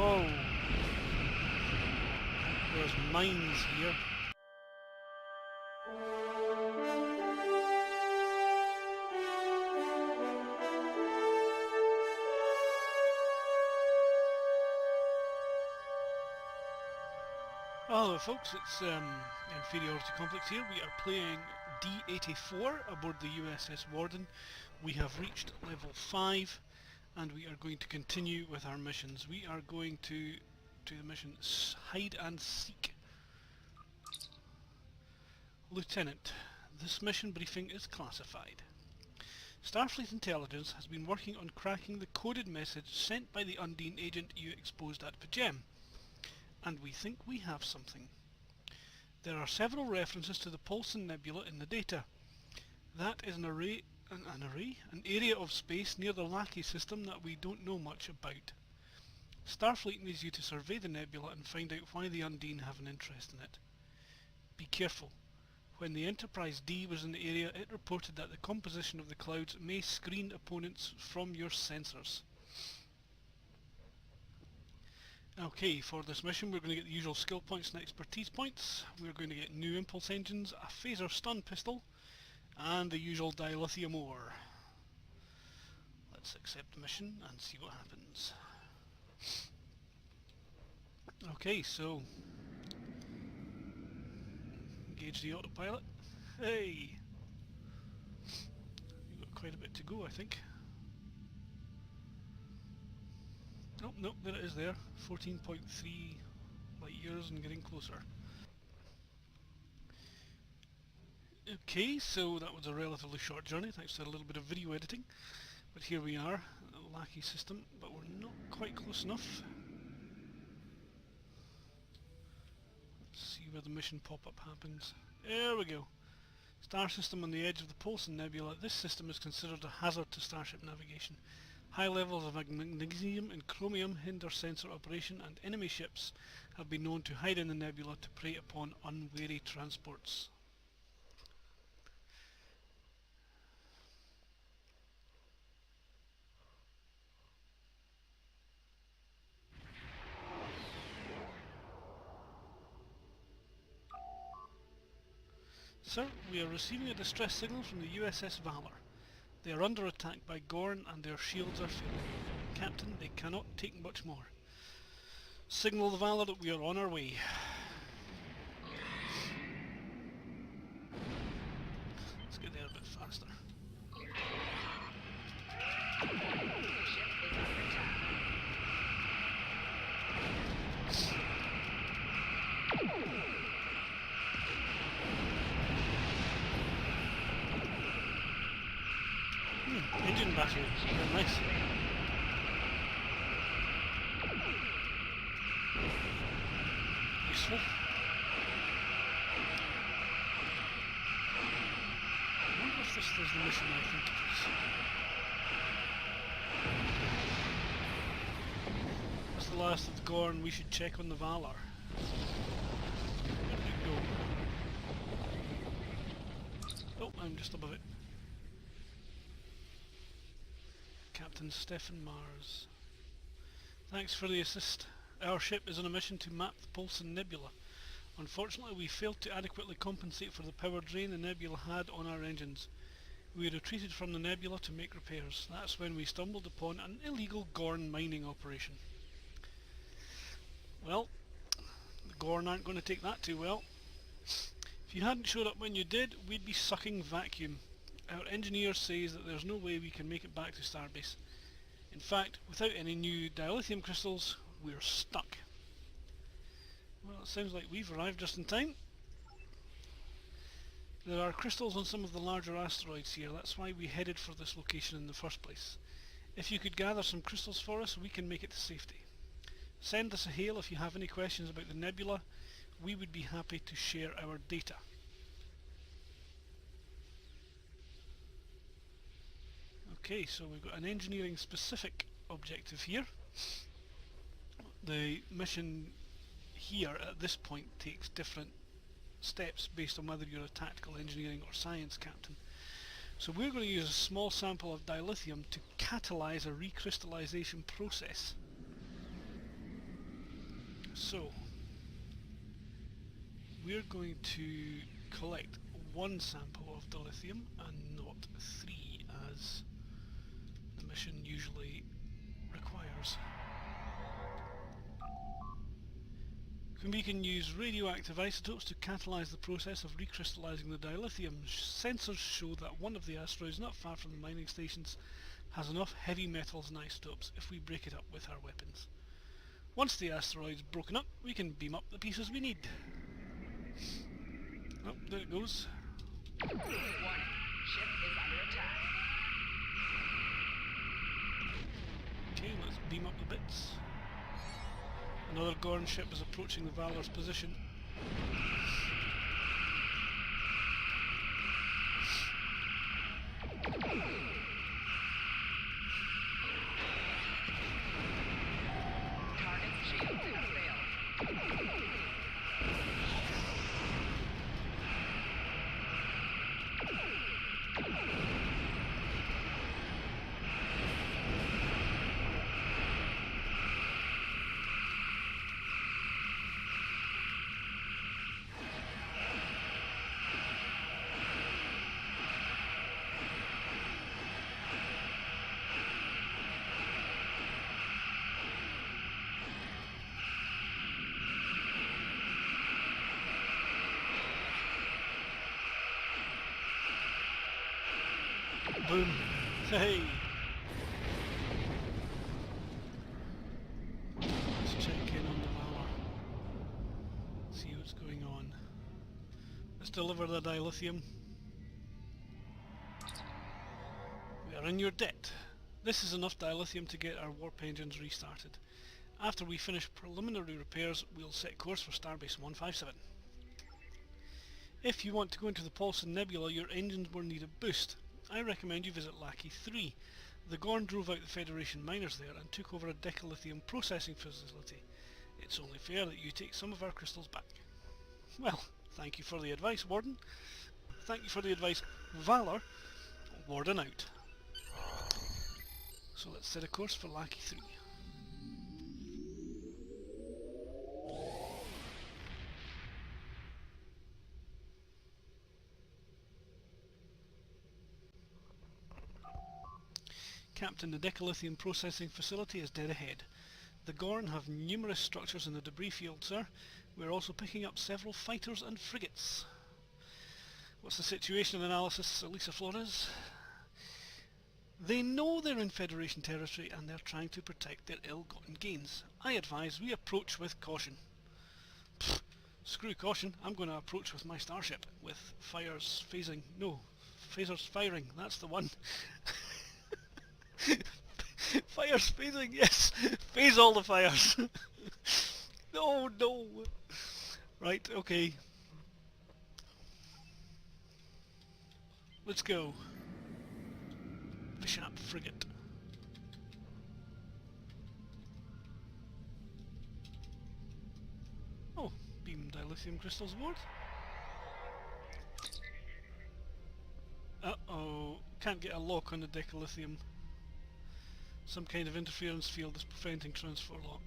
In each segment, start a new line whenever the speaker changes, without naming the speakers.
Whoa! There's mines here. Hello folks, it's Inferiority Complex here. We are playing D84 aboard the U.S.S. Warden. We have reached level 5 and we are going to continue with our missions. We are going to the mission Hide and Seek. Lieutenant, this mission briefing is classified. Starfleet Intelligence has been working on cracking the coded message sent by the Undine agent you exposed at Pajem. And we think we have something. There are several references to the Paulson Nebula in the data. That is an area of space near the Lackey System that we don't know much about. Starfleet needs you to survey the nebula and find out why the Undine have an interest in it. Be careful. When the Enterprise D was in the area, it reported that the composition of the clouds may screen opponents from your sensors. Okay, for this mission we're going to get the usual skill points and expertise points. We're going to get new impulse engines, a phaser stun pistol, and the usual dilithium ore. Let's accept the mission and see what happens. Okay, so engage the autopilot. Hey! We've got quite a bit to go, I think. Oh, nope, there it is there. 14.3 light years and getting closer. Okay, so that was a relatively short journey, thanks to a little bit of video editing. But here we are, Lackey System, but we're not quite close enough. Let's see where the mission pop-up happens. There we go. Star system on the edge of the Paulson Nebula. This system is considered a hazard to starship navigation. High levels of magnesium and chromium hinder sensor operation, and enemy ships have been known to hide in the nebula to prey upon unwary transports. Sir, we are receiving a distress signal from the U.S.S. Valor. They are under attack by Gorn and their shields are failing. Captain, they cannot take much more. Signal the Valor that we are on our way. Let's get there a bit faster. Engine battery, very nice. Useful. I wonder if this is the mission I think it is. That's the last of the Gorn. We should check on the Valor. Where did it go? Oh, I'm just above it. Captain Stephen Mars. Thanks for the assist. Our ship is on a mission to map the Paulson Nebula. Unfortunately, we failed to adequately compensate for the power drain the nebula had on our engines. We retreated from the nebula to make repairs. That's when we stumbled upon an illegal Gorn mining operation. Well, the Gorn aren't going to take that too well. If you hadn't showed up when you did, we'd be sucking vacuum. Our engineer says that there's no way we can make it back to Starbase. In fact, without any new dilithium crystals, we're stuck. Well, it sounds like we've arrived just in time. There are crystals on some of the larger asteroids here, that's why we headed for this location in the first place. If you could gather some crystals for us, we can make it to safety. Send us a hail if you have any questions about the nebula. We would be happy to share our data. Okay, so we've got an engineering specific objective here. The mission here at this point takes different steps based on whether you're a tactical engineering or science captain. So we're going to use a small sample of dilithium to catalyse a recrystallization process. So, we're going to collect one sample of dilithium and not 3 as the mission usually requires. We can use radioactive isotopes to catalyze the process of recrystallizing the dilithium. Sensors show that one of the asteroids not far from the mining stations has enough heavy metals and isotopes if we break it up with our weapons. Once the asteroid's broken up, we can beam up the pieces we need. Oh, there it goes.
Warning, ship is under attack.
Okay, let's beam up the bits. Another Gorn ship is approaching the Valor's position.
Target's shields have failed.
Boom. Hey! Let's check in on the Valor. See what's going on. Let's deliver the dilithium. We are in your debt. This is enough dilithium to get our warp engines restarted. After we finish preliminary repairs, we'll set course for Starbase 157. If you want to go into the Paulson Nebula, your engines will need a boost. I recommend you visit Lackey 3. The Gorn drove out the Federation miners there and took over a decalithium processing facility. It's only fair that you take some of our crystals back. Well, thank you for the advice, Warden. Thank you for the advice, Valor. Warden out. So let's set a course for Lackey 3. Captain, the decalithium processing facility is dead ahead. The Gorn have numerous structures in the debris field, sir. We're also picking up several fighters and frigates. What's the situation analysis, Elisa Flores? They know they're in Federation territory and they're trying to protect their ill-gotten gains. I advise we approach with caution. Pfft, screw caution, I'm going to approach with my starship, with fires phasing. No, phasers firing, that's the one. Fires phasing, yes! Phase all the fires! No, no! Right, okay. Let's go. Bishop frigate. Oh, beam dilithium crystals aboard. Uh-oh, can't get a lock on the decalithium. Some kind of interference field is preventing transport lock.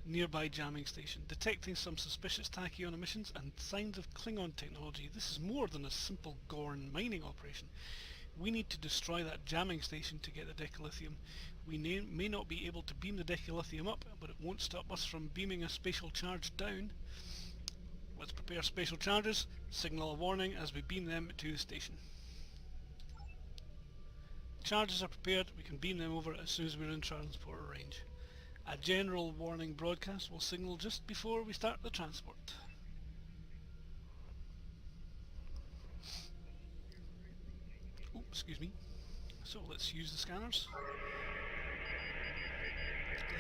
Nearby jamming station. Detecting some suspicious tachyon emissions and signs of Klingon technology. This is more than a simple Gorn mining operation. We need to destroy that jamming station to get the decalithium. We may not be able to beam the decalithium up, but it won't stop us from beaming a spatial charge down. Let's prepare spatial charges, signal a warning as we beam them to the station. Charges are prepared, we can beam them over as soon as we're in transporter range. A general warning broadcast will signal just before we start the transport. Oh, excuse me. So let's use the scanners.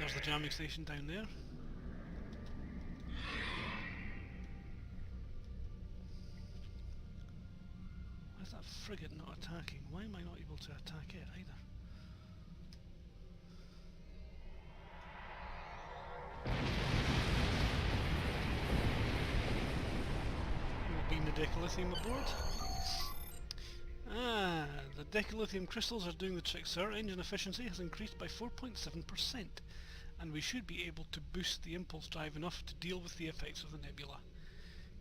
There's the jamming station down there. Why is that frigate not attacking? Why am I not able to attack it either? We'll beam the decalithium aboard. Ah, the decalithium crystals are doing the trick, sir. Engine efficiency has increased by 4.7%. and we should be able to boost the impulse drive enough to deal with the effects of the nebula.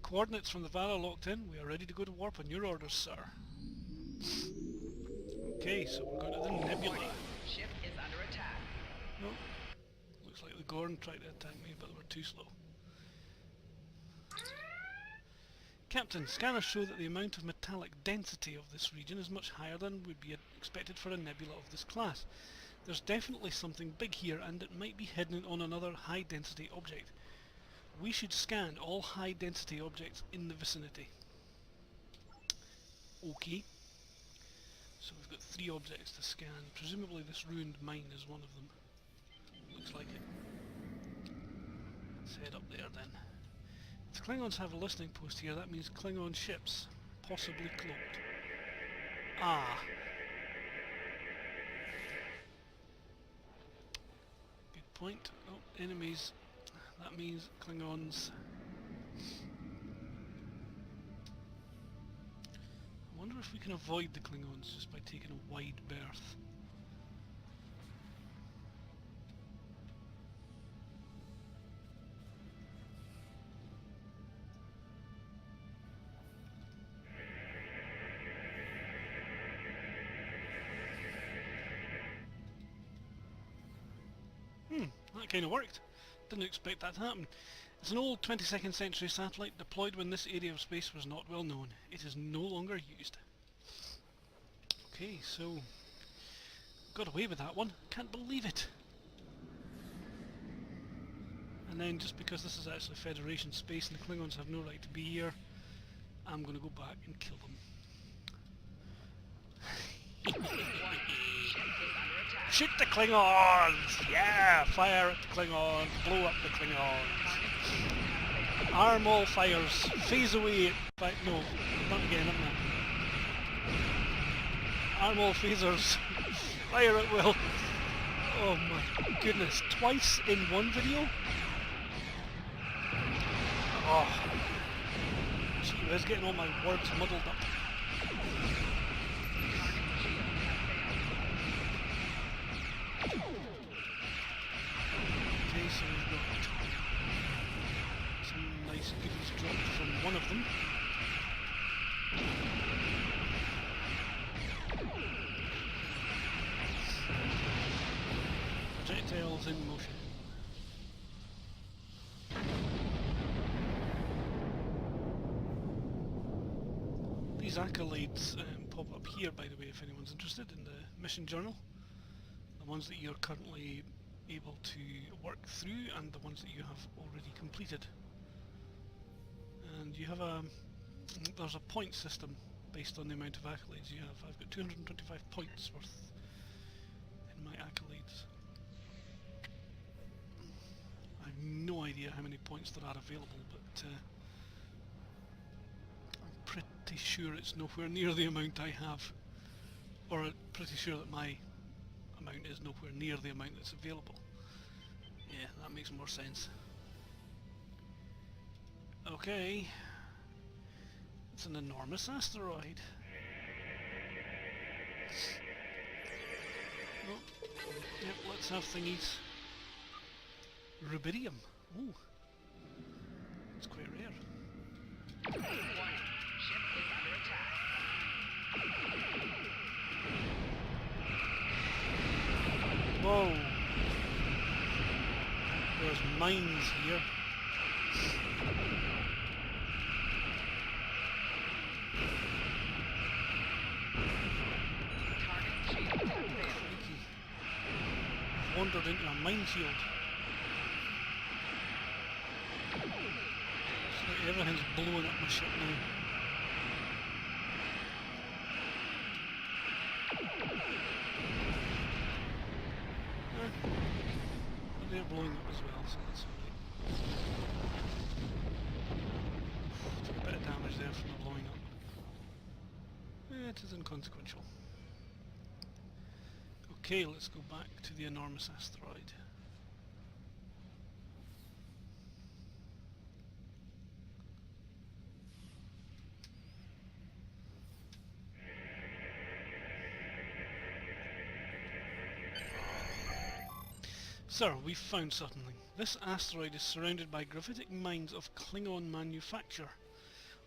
Coordinates from the Valor locked in. We are ready to go to warp on your orders, sir. Okay, so we're going to the nebula.
Ship is under attack.
No, looks like the Gorn tried to attack me, but they were too slow. Captain, scanners show that the amount of metallic density of this region is much higher than would be expected for a nebula of this class. There's definitely something big here, and it might be hidden on another high-density object. We should scan all high-density objects in the vicinity. Okay. So we've got 3 objects to scan. Presumably this ruined mine is one of them. Looks like it. Let's head up there then. If the Klingons have a listening post here, that means Klingon ships, possibly cloaked. Ah. Good point. Oh, enemies. That means Klingons. I wonder if we can avoid the Klingons just by taking a wide berth. That kind of worked. Didn't expect that to happen. It's an old 22nd century satellite deployed when this area of space was not well known. It is no longer used. Okay, so got away with that one. Can't believe it. And then just because this is actually Federation space and the Klingons have no right to be here, I'm going to go back and kill them. Shoot the Klingons! Yeah! Fire at the Klingons! Blow up the Klingons! Arm all fires! Phase away! But no, not again, not that. Arm all phasers! Fire at will! Oh my goodness, twice in one video? Oh. Gee, I was getting all my words muddled up. Okay, so we've got some nice goodies dropped from one of them. Projectiles in motion. These accolades pop up here, by the way, if anyone's interested, in the mission journal. The ones that you're currently able to work through and the ones that you have already completed. And you have there's a point system based on the amount of accolades you have. I've got 225 points worth in my accolades. I have no idea how many points there are available, but I'm pretty sure it's nowhere near the amount I have, or pretty sure that my amount is nowhere near the amount that's available. Yeah, that makes more sense. Okay, it's an enormous asteroid. Oh, yep, let's have thingies. Rubidium. Ooh, it's quite rare.
Warning, ship is under attack.
Whoa! There's mines here. Crikey. I've wandered into a minefield. It's like everything's blowing up my ship now. But they're blowing up as well, so that's alright. Took a bit of damage there from the blowing up. It is inconsequential. Okay, let's go back to the enormous asteroid. Sir, we've found something. This asteroid is surrounded by gravitic mines of Klingon manufacture.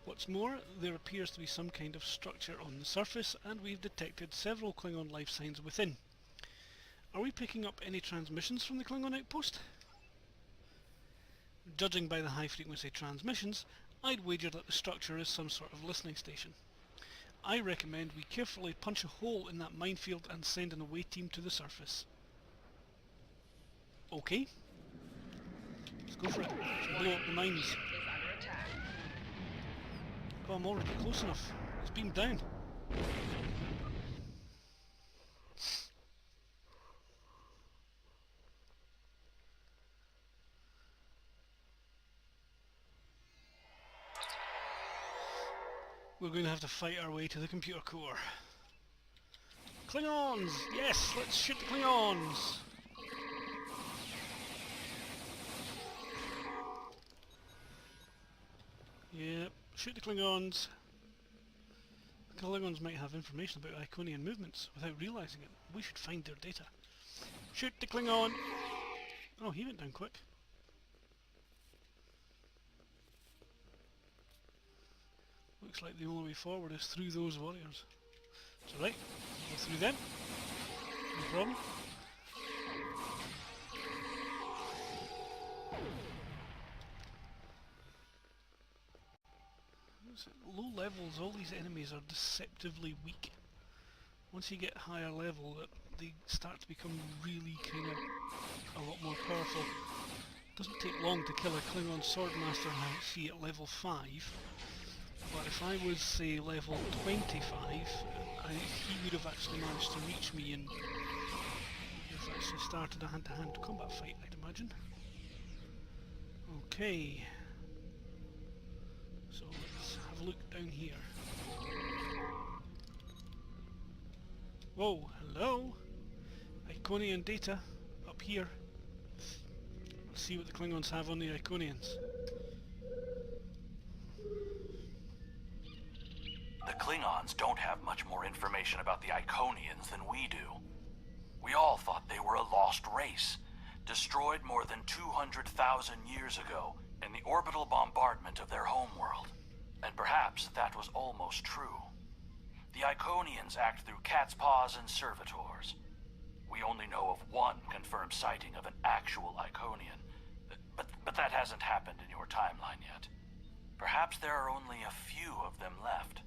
What's more, there appears to be some kind of structure on the surface, and we've detected several Klingon life signs within. Are we picking up any transmissions from the Klingon outpost? Judging by the high frequency transmissions, I'd wager that the structure is some sort of listening station. I recommend we carefully punch a hole in that minefield and send an away team to the surface. Okay. Let's go for it. Let's blow up the mines.
Ship is under attack.
Oh, I'm already close enough. It's beamed down. We're going to have to fight our way to the computer core. Klingons! Yes, let's shoot the Klingons! Yep, shoot the Klingons. The Klingons might have information about Iconian movements without realising it. We should find their data. Shoot the Klingon! Oh, he went down quick. Looks like the only way forward is through those warriors. It's alright, go through them. No problem. At low levels, all these enemies are deceptively weak. Once you get higher level, they start to become really kind of a lot more powerful. Doesn't take long to kill a Klingon Swordmaster I see at level 5. But if I was, say, level 25, he would have actually managed to reach me and have actually started a hand-to-hand combat fight, I'd imagine. Okay. So let's have a look down here. Whoa, hello? Iconian data up here. Let's see what the Klingons have on the Iconians.
The Klingons don't have much more information about the Iconians than we do. We all thought they were a lost race, destroyed more than 200,000 years ago in the orbital bombardment of their homeworld. And perhaps that was almost true. The Iconians act through cat's paws and servitors. We only know of one confirmed sighting of an actual Iconian, but that hasn't happened in your timeline yet. Perhaps there are only a few of them left.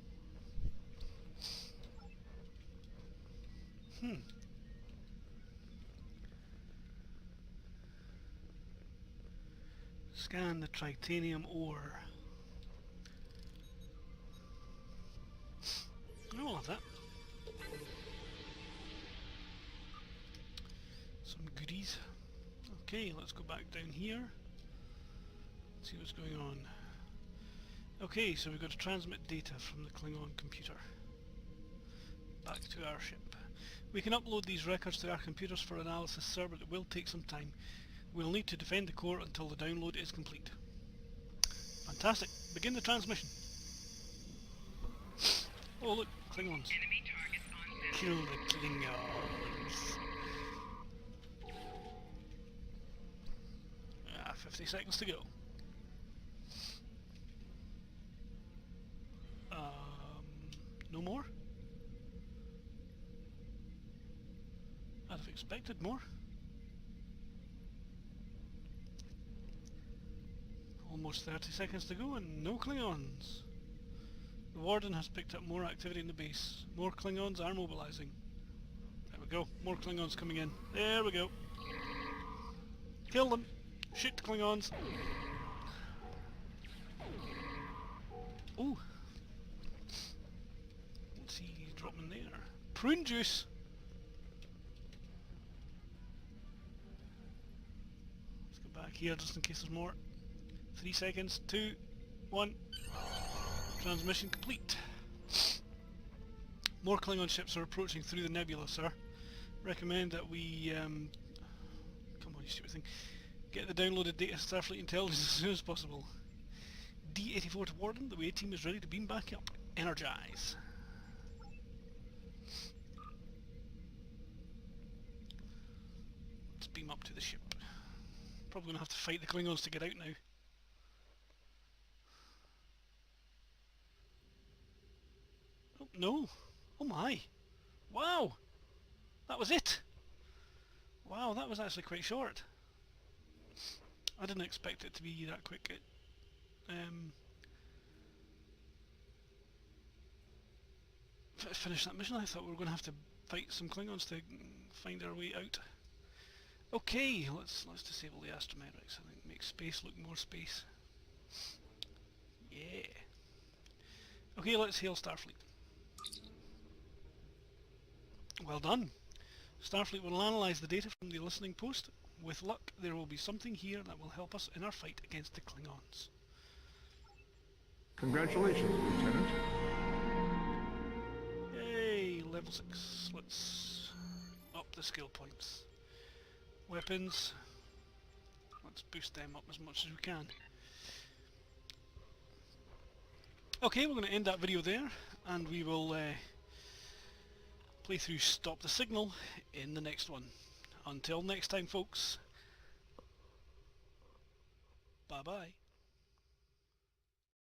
Scan the titanium ore. I will have that. Some goodies. Okay, let's go back down here. See what's going on. Okay, so we've got to transmit data from the Klingon computer back to our ship. We can upload these records to our computers for analysis, sir, but it will take some time. We'll need to defend the core until the download is complete. Fantastic. Begin the transmission. Oh look, Klingons.
Enemy targets on
Kill the Klingons. 50 seconds to go. No more? I'd have expected more. Almost 30 seconds to go and no Klingons. The Warden has picked up more activity in the base. More Klingons are mobilizing. There we go. More Klingons coming in. There we go. Kill them. Shoot the Klingons. Ooh. What's he dropping there? Prune juice. Let's go back here just in case there's more. 3 seconds. 2, 1. Transmission complete. More Klingon ships are approaching through the nebula, sir. Recommend that we, come on, you stupid thing. Get the downloaded data Starfleet intelligence as soon as possible. D-84 to Warden, the way team is ready to beam back up. Energize. let's beam up to the ship. Probably gonna have to fight the Klingons to get out now. Oh, no! Oh my! Wow! That was it! Wow, that was actually quite short. I didn't expect it to be that quick. Finish that mission. I thought we were going to have to fight some Klingons to find our way out. Okay, let's disable the astromedics. I think make space look more space. Yeah. Okay, let's hail Starfleet. Well done. Starfleet will analyse the data from the listening post. With luck, there will be something here that will help us in our fight against the Klingons.
Congratulations, Lieutenant.
Yay, level 6. Let's up the skill points. Weapons. Let's boost them up as much as we can. Okay, we're going to end that video there, and we will play through Stop the Signal in the next one. Until next time, folks. Bye bye.